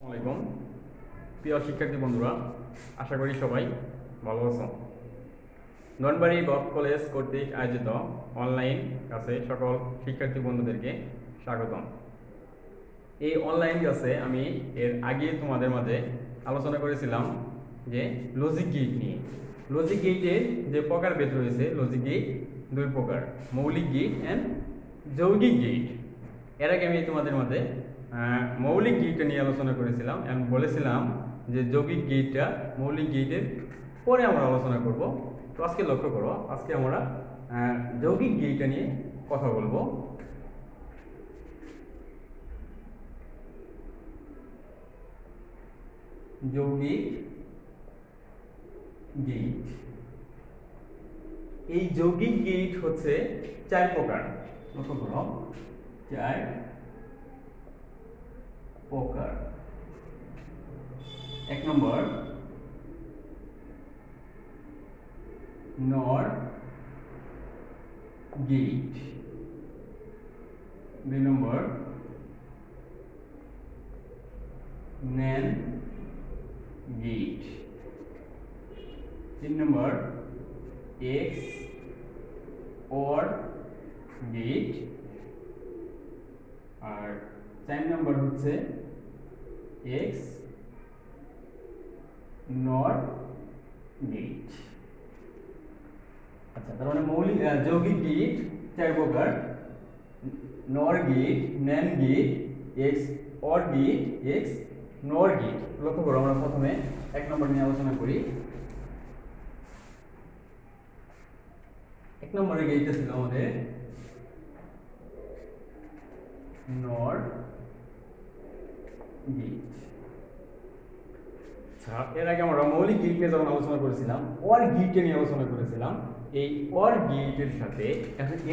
আসসালামাইকুম প্রিয় শিক্ষার্থী বন্ধুরা, আশা করি সবাই ভালো আছো। ননবাড়ি গভ কলেজ কর্তৃক আয়োজিত অনলাইন ক্লাসে সকল শিক্ষার্থী বন্ধুদেরকে স্বাগতম। এই অনলাইন ক্লাসে আমি এর আগে তোমাদের মাঝে আলোচনা করেছিলাম যে লজিক গেট নিয়ে। লজিক গেটের যে প্রকারভেদ রয়েছে, লজিক গেট দুই প্রকার, মৌলিক গেট অ্যান্ড যৌগিক গেট। এর আগে আমি তোমাদের মাঝে মৌলিক গেটটা নিয়ে আলোচনা করেছিলাম এবং বলেছিলাম যে যৌগিক গেটটা মৌলিক গেটের পরে আমরা আলোচনা করব। তো আজকে লক্ষ্য করো, আজকে আমরা যৌগিক গেটটা নিয়ে কথা বলবো। যৌগিক গেট, এই যৌগিক গেট হচ্ছে চার প্রকার। লক্ষ্য করো, চার প্রকার। এক নম্বর নর গেট, দুই নম্বর ন্যান গেট, তিন নম্বর এক্স অর গেট, আর চার নম্বর হচ্ছে এক্স নর গেট। আচ্ছা, তার মানে মৌলিক যৌগিক গেট চার প্রকার: NOR gate, NAND gate, XOR gate, XNOR gate. লক্ষ্য করো, আমরা প্রথমে এক নম্বর নিয়ে আলোচনা করি। এক নম্বরের গেটটা ছিল আমাদের নর গেট। এর আগে আমরা মৌলিক গেট নিয়ে যখন আলোচনা করেছিলাম, অর গেটকে নিয়ে আলোচনা করেছিলাম। এই অর গেটের সাথে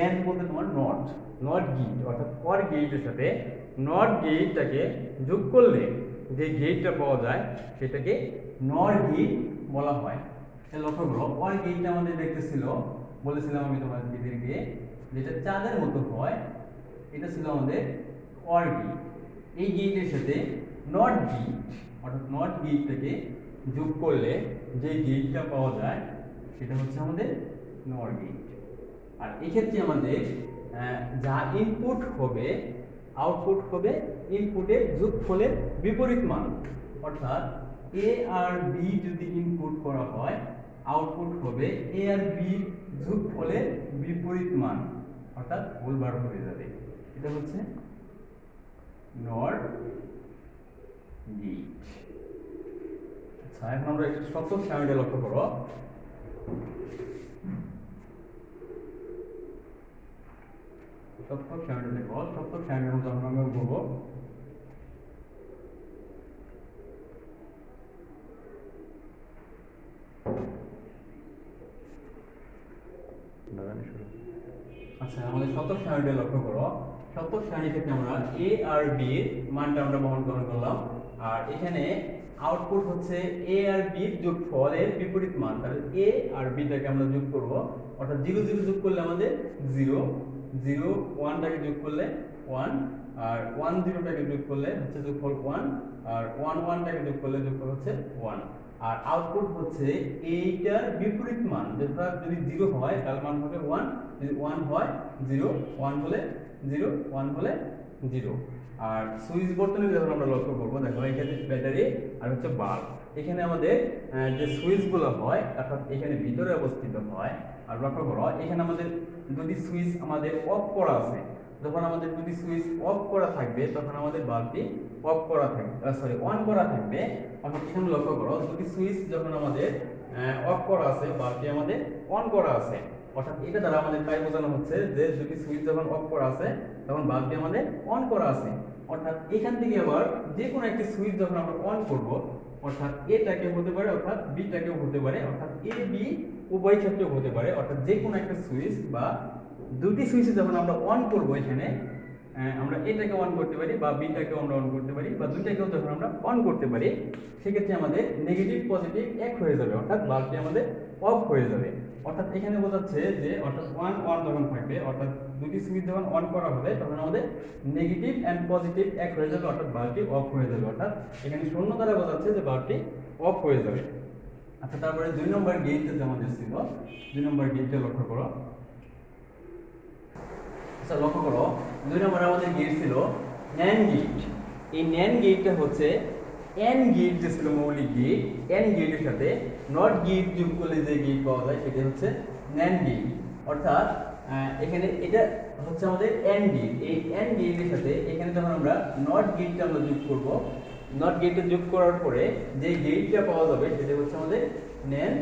এন বলতে তোমার নট, নট গেট, অর্থাৎ অর গেটের সাথে নট গেটটাকে যোগ করলে যে গেটটা পাওয়া যায় সেটাকে নর গেট বলা হয়। লক্ষ্য করো, অর গেটটা আমাদের দেখতেছিল, বলেছিলাম আমি তোমাদেরকে, যেটা চাঁদের মতো হয়, এটা ছিল আমাদের অর গেট। এই গেটের সাথে নট গেট, অর্থাৎ নট গেটটাকে যোগ করলে যে গেটটা পাওয়া যায় সেটা হচ্ছে আমাদের নর গেট। আর এক্ষেত্রে আমাদের যা ইনপুট হবে আউটপুট হবে ইনপুটের যোগফলের বিপরীত মান। অর্থাৎ এ আর বি যদি ইনপুট করা হয়, আউটপুট হবে এ আর বি যোগফলের বিপরীত মান, অর্থাৎ ভুলবার হয়ে যাবে। এটা হচ্ছে নর গেট। আচ্ছা, এখন আমরা একটু সপ্তম শ্রেণীটা লক্ষ্য করো। সপ্তম শ্রেণীটা দেখো, সপ্তম শ্রেণীর মধ্যে আমরা বলবো আচ্ছা, আমাদের সপ্তম শ্রেণীটা লক্ষ্য করো। সপ্তম শ্রেণীর ক্ষেত্রে আমরা এ আর বি এর মানটা আমরা গ্রহণ করলাম, আর এখানে আউটপুট হচ্ছে এ আর বি এর যোগফলের বিপরীত মান। তাহলে এ আর বিটাকে আমরা যোগ করব, অর্থাৎ 0 0 যোগ করলে আমাদের 0, 0 1 টাকে যোগ করলে 1, আর 1 0 টাকে যোগ করলে হচ্ছে যোগফল 1, আর 1 1 টাকে যোগ করলে যোগফল হচ্ছে 1। আর আউটপুট হচ্ছে এইটার বিপরীত মান। যেটা যদি 0 হয় তার মান হবে 1, যদি 1 হয় 0, 1 হলে 0, 1 হলে 0। আর সুইচ বর্তনী যখন আমরা লক্ষ্য করবো, দেখো এখানে ব্যাটারি আর হচ্ছে বাল্ব। এখানে আমাদের যে সুইচগুলো হয়, অর্থাৎ এখানে ভিতরে অবস্থিত হয়। আর লক্ষ্য করো, এখানে আমাদের দুটি সুইচ আমাদের অফ করা আছে। যখন আমাদের দুটি সুইচ অফ করা থাকবে তখন আমাদের বাল্বটি অফ করা থাকবে, অন করা থাকবে। অর্থাৎ এখানে লক্ষ্য করো, দুটি সুইচ যখন আমাদের অফ করা আছে, বাল্বটি আমাদের অন করা আছে। অর্থাৎ এটা দ্বারা আমাদের তাই বোঝানো হচ্ছে যে দুটি সুইচ যখন অফ করা আছে তখন বাল্বটি আমাদের অন করা আছে। অর্থাৎ এখান থেকে আবার যে কোনো একটি সুইচ যখন আমরা অন করব, অর্থাৎ এটাকে হতে পারে, অর্থাৎ বিটাকেও হতে পারে, অর্থাৎ এ বি উভয় ক্ষেত্রেও হতে পারে। অর্থাৎ যে কোনো একটা সুইচ বা দুটি সুইচ যখন আমরা অন করব, এখানে আমরা এটাকে অন করতে পারি বা বিটাকে আমরা অন করতে পারি বা দুইটাকেও যখন আমরা অন করতে পারি সেক্ষেত্রে আমাদের নেগেটিভ পজিটিভ এক হয়ে যাবে, অর্থাৎ বাল্বটি আমাদের অফ হয়ে যাবে। অর্থাৎ এখানে বোঝাচ্ছে যে অর্থাৎ ওয়ান ওয়ান যখন থাকবে, অর্থাৎ দুটি সুইচ যখন অন করা হবে তখন আমাদের নেগেটিভ অ্যান্ড পজিটিভ এক হয়ে যাবে, অর্থাৎ বাল্বটি অফ হয়ে যাবে। অর্থাৎ এখানে শূন্য দ্বারা বোঝাচ্ছে যে বাল্বটি অফ হয়ে যাবে। আচ্ছা, তারপরে 2 নম্বর গেটটা যে আমাদের ছিল, 2 নম্বর গেটটা লক্ষ্য করো। আচ্ছা, লক্ষ্য করো 2 নম্বরে আমাদের গেট ছিল NAND গেট। এই NAND গেটটা হচ্ছে AND গেট যে ছিল মৌলিক গেট, AND গেটের সাথে নট গেট যোগ করলে যে গেট পাওয়া যায় সেটা হচ্ছে NAND গেট। অর্থাৎ এখানে এটা হচ্ছে আমাদের AND গেট। এই AND গেটের সাথে এখানে যখন আমরা নট গেটটা আমরা যোগ করব, নট গেটটা যোগ করার পরে যে গেটটা পাওয়া যাবে সেটা হচ্ছে আমাদের NAND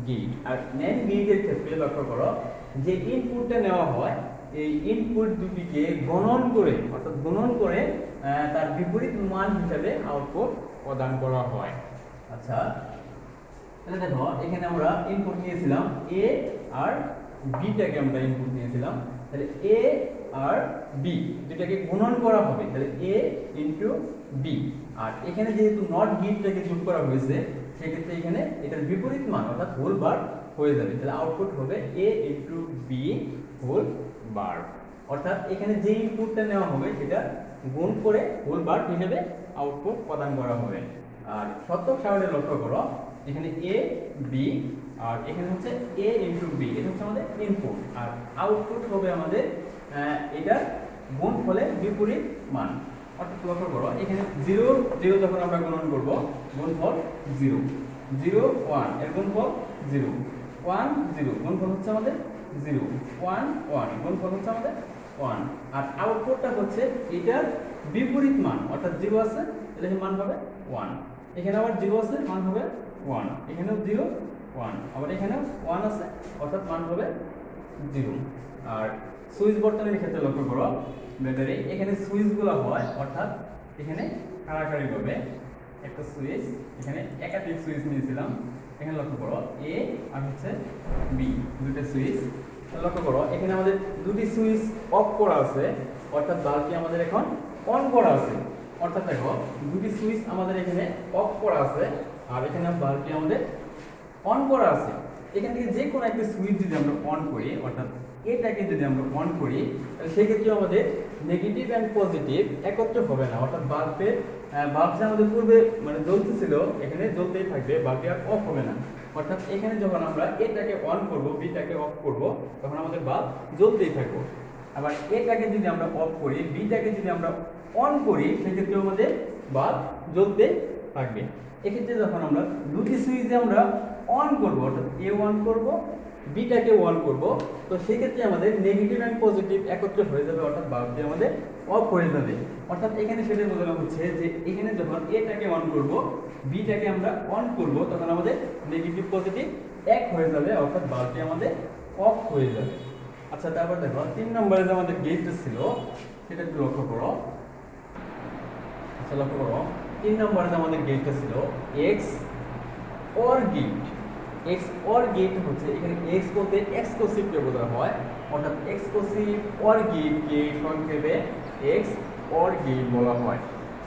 গেট। আর NAND গেটের ক্ষেত্রে লক্ষ্য করো যে ইনপুটটা নেওয়া হয়, এই ইনপুট দুটিকে গণন করে, অর্থাৎ গণন করে তার বিপরীত মান হিসাবে আউটপুট প্রদান করা হয়। আচ্ছা, তাহলে দেখো এখানে আমরা ইনপুট নিয়েছিলাম এ আর বিটাকে আমরা ইনপুট নিয়েছিলাম, তাহলে এ আর বি দুটাকে গুণন করা হবে, তাহলে এ ইনটু বি। আর এখানে যেহেতু নট গেটটাকে যোগ করা হয়েছে সেক্ষেত্রে এখানে এটার বিপরীত মান অর্থাৎ হোল বার হয়ে যাবে, তাহলে আউটপুট হবে এ ইনটু বি হোল বার। অর্থাৎ এখানে যে ইনপুটটা নেওয়া হবে সেটা গুণ করে হোল বার হিসেবে আউটপুট প্রদান করা হবে। আর শতক সারণী লক্ষ্য করো, এখানে এ বি আর এখানে হচ্ছে এ ইনটু বি, এটা হচ্ছে আমাদের ইনপুট। আর আউটপুট হবে আমাদের এটা গুণ ফলে বিপরীত মান। অর্থাৎ লক্ষ্য করো এখানে 0 0 যখন আমরা গণন করব গুণফল 0 0 1 এর গুণফল 0 1 0 গুণফল হচ্ছে আমাদের 0 1 1 গুণফল হচ্ছে আমাদের 1। আর আউটপুটটা হচ্ছে এটার বিপরীত মান, অর্থাৎ 0 আছে তাহলে মান হবে 1, এখানে আবার 0 আছে মান হবে 1, এখানেও 0 1, আবার এখানেও 1 আছে অর্থাৎ মান হবে 0। আর সুইচ বর্তনের ক্ষেত্রে লক্ষ্য করো ব্যাটারি, এখানে সুইচগুলো হয় অর্থাৎ এখানে কারাকারি ভাবে একটা সুইচ, এখানে একাধিক সুইচ নিয়েছিলাম, এখানে লক্ষ্য করো এ আর হচ্ছে বি দুটো সুইচ। লক্ষ্য করো এখানে আমাদের দুটি সুইচ অফ করা আছে, অর্থাৎ বাল্বটি আমাদের এখন অন করা আছে। অর্থাৎ দেখো দুটি সুইচ আমাদের এখানে অফ করা আছে আর এখানে বাল্বটি আমাদের অন করা আছে। এখান থেকে যে কোনো একটা সুইচ যদি আমরা অন করি, অর্থাৎ এটাকে যদি আমরা অন করি তাহলে সেক্ষেত্রে আমাদের নেগেটিভ অ্যান্ড পজিটিভ একত্র হবে না, অর্থাৎ বাল্বটা আমাদের পূর্বে মানে জ্বলতেছিল এখানে জ্বলতেই থাকবে, বাল্বটি আর অফ হবে না। অর্থাৎ এখানে যখন আমরা এটাকে অন করব বিটাকে অফ করব তখন আমাদের বাল্ব জ্বলতেই থাকবে। আবার এটাকে যদি আমরা অফ করি বিটাকে যদি আমরা অন করি সেক্ষেত্রে আমাদের বাল্ব জ্বলতে থাকবে। এক্ষেত্রে যখন আমরা দুটি সুইচে আমরা অন করব, অর্থাৎ এ অন করব বিটাকে অন করব, তো সেক্ষেত্রে আমাদের নেগেটিভ অ্যান্ড পজিটিভ একত্র হয়ে যাবে, অর্থাৎ বাল্বটি আমাদের অফ হয়ে যাবে। অর্থাৎ এখানে সেটা বোঝানো হচ্ছে যে এখানে যখন এটাকে অন করব বিটাকে আমরা অন করব তখন আমাদের নেগেটিভ পজিটিভ এক হয়ে যাবে, অর্থাৎ বাল্বটি আমাদের অফ হয়ে যাবে। আচ্ছা, তারপর দেখো 3 নম্বরে যে আমাদের গেটটা ছিল সেটা একটু লক্ষ্য করো। আচ্ছা, লক্ষ্য করো 3 নম্বরে যে আমাদের গেটটা ছিল XOR gate. XOR gate হচ্ছে এখানে এক্স বলতে এক্সক্লুসিভকে বোঝানো হয়, অর্থাৎ এক্সক্লুসিভ অর গেটকে সংক্ষেপে এক্স অর গেট বলা হয়।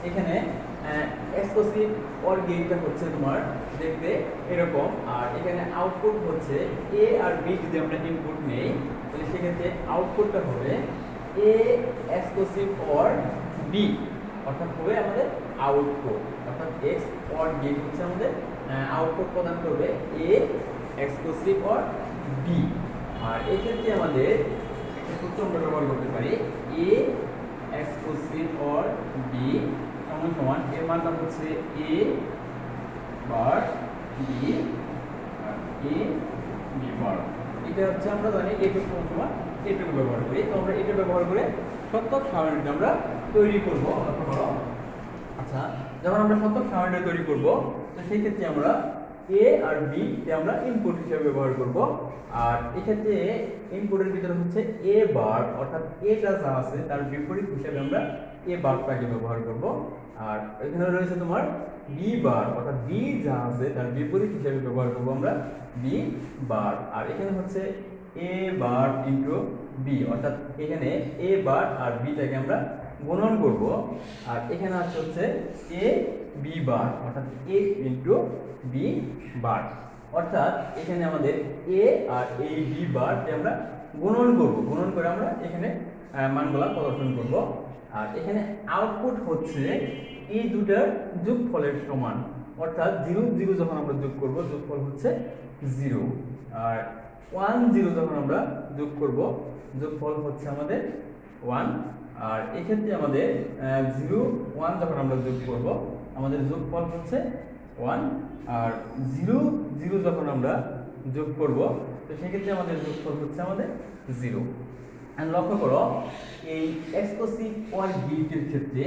এখানে এক্সক্লুসিভ অর গেটটা হচ্ছে তোমার দেখতে এরকম, আর এখানে আউটপুট হচ্ছে এ আর বি যদি আমরা ইনপুট নেই তাহলে সেক্ষেত্রে আউটপুটটা হবে এ এক্সক্লুসিভ অর বি, অর্থাৎ হবে আমাদের আউটপুট। অর্থাৎ এক্স অর গেট হচ্ছে আমাদের আউটপুট প্রদান করবে এ এক্সক্লুসিভ অর বি। আর এই ক্ষেত্রে আমাদের একটা সূত্র আমরা ব্যবহার করতে পারি এ এক্সক্লুসিভ অর বি সমান সমান এর মানটা হচ্ছে এ বার বি আর এ বি বার। এটা হচ্ছে আমরা জানি এটুকু সমান এটুকু ব্যবহার করি, তো আমরা এটা ব্যবহার করে সত্যক সারণীটা আমরা তৈরি করব। আচ্ছা, যখন আমরা সত্যক সারণীটা তৈরি করব তো সেই ক্ষেত্রে আমরা এ আর বি কে আমরা ইনপুট হিসেবে ব্যবহার করব। আর এক্ষেত্রে ইনপুটের ভিতরে হচ্ছে এ বার, অর্থাৎ এটা যা আছে তার বিপরীত হিসেবে আমরা এ বারটাকে ব্যবহার করব। আর এখানে রয়েছে তোমার বি বার, অর্থাৎ বি যা আছে তার বিপরীত হিসেবে ব্যবহার করব আমরা বি বার। আর এখানে হচ্ছে এ বার ইনটু বি, অর্থাৎ এখানে এ বার আর বিটাকে আমরা গুণন করব, আর এখানে আছে হচ্ছে এ বি বার, অর্থাৎ এ ইন্টু বি বার, অর্থাৎ এখানে আমাদের এ আর এই বি বারকে আমরা গুণন করব, গুণন করে আমরা এখানে মানগুলা প্রদর্শন করব। আর এখানে আউটপুট হচ্ছে এই দুটার যোগফলের সমান, অর্থাৎ 0 0 যখন আমরা যোগ করব যোগফল হচ্ছে 0, আর 1 0 যখন আমরা যোগ করব যোগফল হচ্ছে আমাদের 1, আর এক্ষেত্রে আমাদের 0 1 যখন আমরা যোগ করব আমাদের যোগফল হচ্ছে 1, আর 0 0 যখন আমরা যোগ করব তো সেক্ষেত্রে আমাদের যোগফল হচ্ছে আমাদের 0। লক্ষ্য করো এই এক্সক্লুসিভ অর গেটের ক্ষেত্রে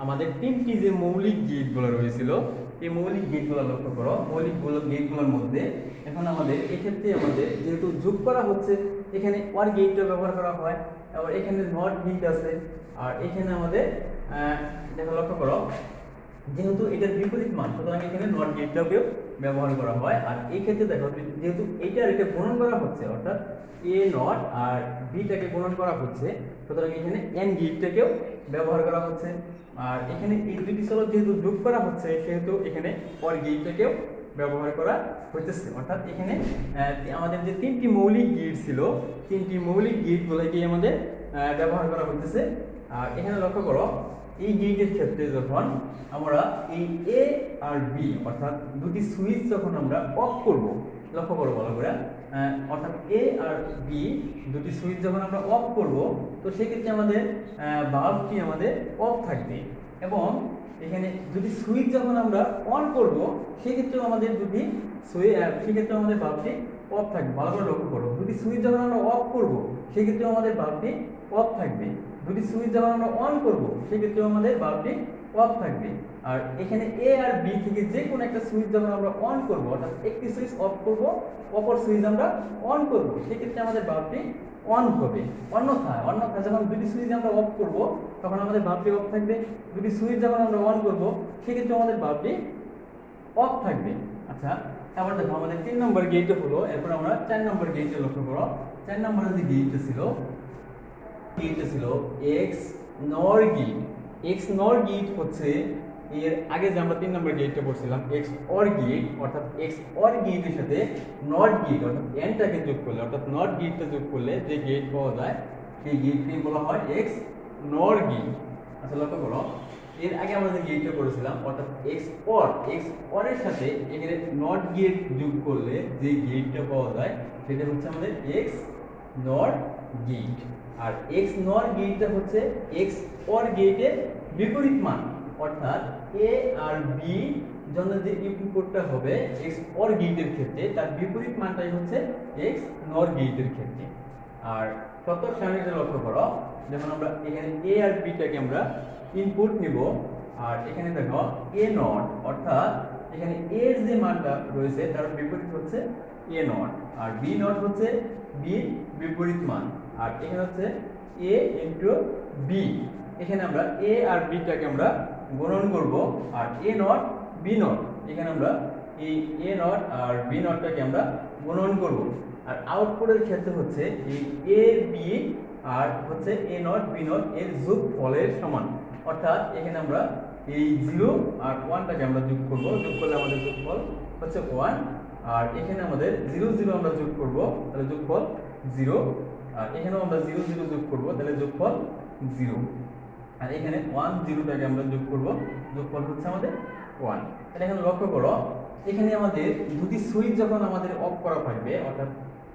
আমাদের তিনটি যে মৌলিক গেটগুলো রয়েছিল এই মৌলিক গেটগুলো লক্ষ্য করো, মৌলিক গেটগুলোর মধ্যে এখন আমাদের এক্ষেত্রে আমাদের যেহেতু যোগ করা হচ্ছে এখানে অর গেটটা ব্যবহার করা হয়, আবার এখানে নট গেট আছে, আর এখানে আমাদের দেখো লক্ষ্য করো যেহেতু এটার বিপরীত মান সুতরাং এখানে নট গেটটাকেও ব্যবহার করা হয়। আর এই ক্ষেত্রে দেখো যেহেতু এইটার এটা গুণন করা হচ্ছে অর্থাৎ এ নট আর বিটাকে গুণন করা হচ্ছে সুতরাং এখানে এন গেটটাকেও ব্যবহার করা হচ্ছে। আর এখানে এই দুটি চলক যেহেতু যোগ করা হচ্ছে সেহেতু এখানে অর গেটটাকেও ব্যবহার করা হইতেছে, অর্থাৎ এখানে আমাদের যে তিনটি মৌলিক গেট ছিল তিনটি মৌলিক গেটগুলোকেই আমাদের ব্যবহার করা হইতেছে। আর এখানে লক্ষ্য করো এই গেটের ক্ষেত্রে যখন আমরা এই এ আর বি অর্থাৎ দুটি সুইচ যখন আমরা অফ করব, লক্ষ্য করো ভালো করে, অর্থাৎ এ আর বি দুটি সুইচ যখন আমরা অফ করব তো সেক্ষেত্রে আমাদের বাল্বটি আমাদের অফ থাকবে, এবং এখানে দুটি সুইচ যখন আমরা অন করব সেক্ষেত্রেও আমাদের দুটি সুইচ সেক্ষেত্রেও আমাদের বাল্বটি অফ থাকবে। ভালো করে লক্ষ্য করো, দুটি সুইচ যখন আমরা অফ করব সেক্ষেত্রেও আমাদের বাল্বটি অফ থাকবে, দুটি সুইচ যখন আমরা অন করব সেক্ষেত্রেও আমাদের বাল্বটি অফ থাকবে। আর এখানে এ আর বি থেকে যে কোনো একটা সুইচ যখন আমরা অন করব অর্থাৎ একটি সুইচ অফ করব অপর সুইচ আমরা অন করব সেক্ষেত্রে আমাদের বাল্বটি অন হবে। অন্যথায় যখন দুটি সুইচ আমরা অফ করব তখন আমাদের বাল্বটি অফ থাকবে, দুটি সুইচ যখন আমরা অন করব সেক্ষেত্রে আমাদের বাল্বটি অফ থাকবে। আচ্ছা, তারপর দেখো আমাদের 3 নম্বর গেটটা হলো, এরপর আমরা 4 নম্বর গেটটা লক্ষ্য করো। 4 নম্বরের যে গেটটা ছিল এক্স নর গেট। এক্স নর গেট হচ্ছে এর আগে যে আমরা 3 নম্বর গেটটা পড়ছিলাম এক্স অর গেট, অর্থাৎ এক্স অর গেটের সাথে নট গেট অর্থাৎ এনটাকে যোগ করলে অর্থাৎ নট গেটটা যোগ করলে যে গেট পাওয়া যায় সেই গেটকে বলা হয় এক্স নর গেট। আচ্ছা লক্ষ্য করো এর আগে আমরা যে গেটটা পড়েছিলাম অর্থাৎ এক্স অর এর সাথে এখানে নট গেট যোগ করলে যে গেটটা পাওয়া যায় সেটা হচ্ছে আমাদের এক্স নর গেট। আর এক্স নর গেটটা হচ্ছে এক্স অর গেটের বিপরীত মান, অর্থাৎ এ আর বি জন্য যে ইনপুটটা হবে এক্স অর গেটের ক্ষেত্রে তার বিপরীত মানটাই হচ্ছে এক্স নর গেটের ক্ষেত্রে। আর প্রত্যেক সারণীতে লক্ষ্য করো যখন আমরা এখানে এ আর বিটাকে আমরা ইনপুট নিব, আর এখানে দেখো এ নট অর্থাৎ এখানে এর যে মানটা রয়েছে তার বিপরীত হচ্ছে এ নট, আর বি নট হচ্ছে বির বিপরীত মান, আর এখানে হচ্ছে এ ইন্টু বি। এখানে আমরা এ আর বিটাকে আমরা গুণন করব, আর এ নট বি নট এখানে আমরা এই এ নট আর বি নটটাকে আমরা গুণন করব। আর আউটপুটের ক্ষেত্রে হচ্ছে এই এ বি আর হচ্ছে এ নট বি নট এর যোগফলের সমান, অর্থাৎ এখানে আমরা এই 0 আর 1টাকে আমরা যোগ করব, যোগ করলে আমাদের যোগফল হচ্ছে 1, আর এখানে আমাদের 0 0 আমরা যোগ করব তাহলে যোগফল 0, আর এখানেও আমরা 0 0 যোগ করব তাহলে যোগফল 0, আর এখানে 1 0টাকে আমরা যোগ করব যোগফল হচ্ছে আমাদের 1। তাহলে এখানে লক্ষ্য করো এখানে আমাদের দুটি সুইচ যখন আমাদের অফ করা থাকবে অর্থাৎ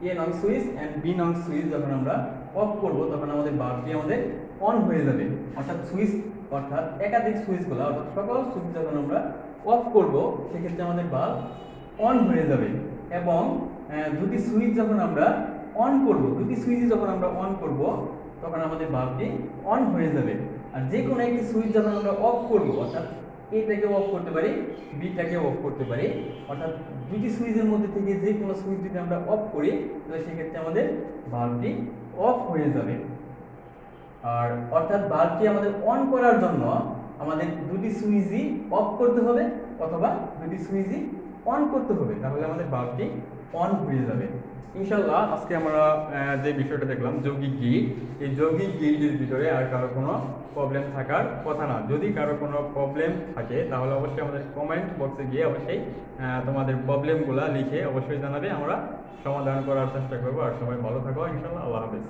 এ নং সুইচ এন্ড বি নং সুইচ যখন আমরা অফ করব তখন আমাদের বাল্বটি আমাদের অন হয়ে যাবে, অর্থাৎ একাধিক সুইচগুলো অর্থাৎ সকল সুইচ যখন আমরা অফ করব সেক্ষেত্রে আমাদের বাল্ব অন হয়ে যাবে, এবং দুটি সুইচ যখন আমরা অন করব দুটি সুইচ যখন আমরা অন করব তখন আমাদের বাল্বটি অন হয়ে যাবে। আর যে কোনো একটি সুইচ যখন আমরা অফ করব অর্থাৎ এটাকে অফ করতে পারি বিটাকে অফ করতে পারি, অর্থাৎ দুটি সুইচের মধ্যে থেকে যে কোনো সুইচ যদি আমরা অফ করি তাহলে সেক্ষেত্রে আমাদের বাল্বটি অফ হয়ে যাবে। আর অর্থাৎ বাল্বটি আমাদের অন করার জন্য আমাদের দুটি সুইচই অফ করতে হবে অথবা দুটি সুইচই অন করতে হবে, তাহলে আমাদের বাল্বটি অন হয়ে যাবে। ইনশাল্লাহ আজকে আমরা যে বিষয়টা দেখলাম যৌগিক গিট, এই যৌগিক গিটের ভিতরে আর কারো কোনো প্রবলেম থাকার কথা না। যদি কারো কোনো প্রবলেম থাকে তাহলে অবশ্যই আমাদের কমেন্ট বক্সে গিয়ে অবশ্যই তোমাদের প্রবলেমগুলো লিখে অবশ্যই জানাবে, আমরা সমাধান করার চেষ্টা করবো। আর সবাই ভালো থাকো, ইনশাল্লাহ। আল্লাহ হাফেজ।